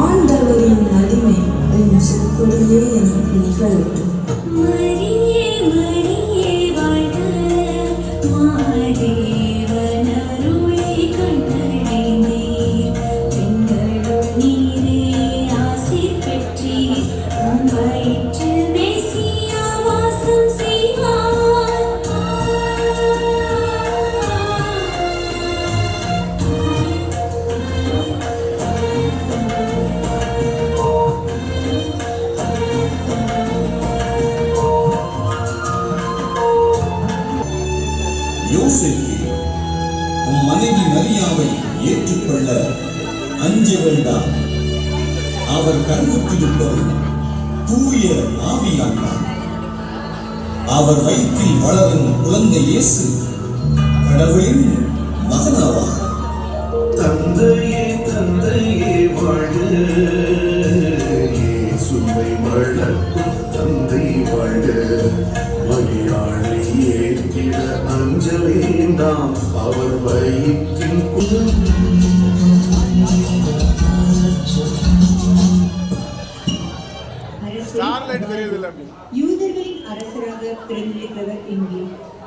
ஆண்டவரின் மகிமை உன் சொற்படியே எனக்கு நிகழட்டும். மரியே மரியே வாழ்க, மாதேவன் அருளை கண்டடைந்தீர். பெண்களுள் நீரே ஆசி பெற்றீர். உம் வயிற்றில் மெசியா வாசம் செய்வார். யோசேப்பே, உன் மனைவி மரியாவை ஏற்றுக்கொள்ள அஞ்ச வேண்டாம். அவர் கருவுற்றிருப்பது தூய ஆவியானார். அவர் வயிற்றில் வளரும் குழந்தை இயேசு கடவுளின் மகனாவார். தந்தையே தந்தையே வாழ்க, இயேசுவை வளர்க்கும் தந்தை வாழ்க. மரியாளை ஏற்றிட அஞ்ச வேண்டாம், அவர் வயிற்றில் யூதர்களின் அரசராக பிறந்திருக்கிறவர் என்று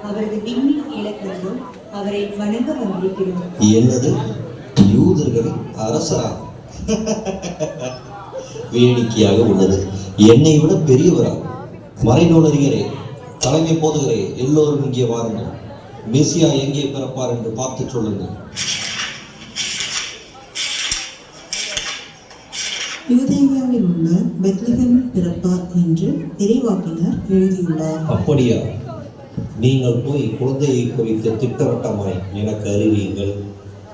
அவரது விண்ணில் இழக்கிறதும் அவரை வணங்க வந்திருக்கிறோம். என்னது யூதர்களின் அரசரா? வேடிக்கையாக உள்ளது. என்னை விட பெரியவரா? மறைநூலறிஞரே, தலைமை போதுகிறே, எல்லோரும் இங்கே வாருங்கள். மெசியா எங்கே பிறப்பார் என்று பார்த்து சொல்லுங்கள். யூதேயாவில் உள்ள பெத்லகேமில் பிறப்பார் என்று இறைவாக்கினர் எழுதியுள்ளார். அப்படியா? நீங்கள் போய் குழந்தையை குறித்து திட்டவட்டமாய் எனக்கு அறிவியுங்கள்.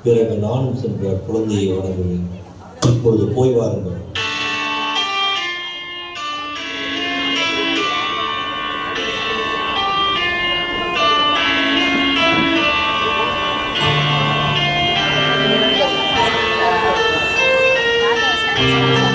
பிறகு நானும் சென்ற குழந்தையை வணங்குவேன். இப்பொழுது போய் வாருங்கள். Thank you.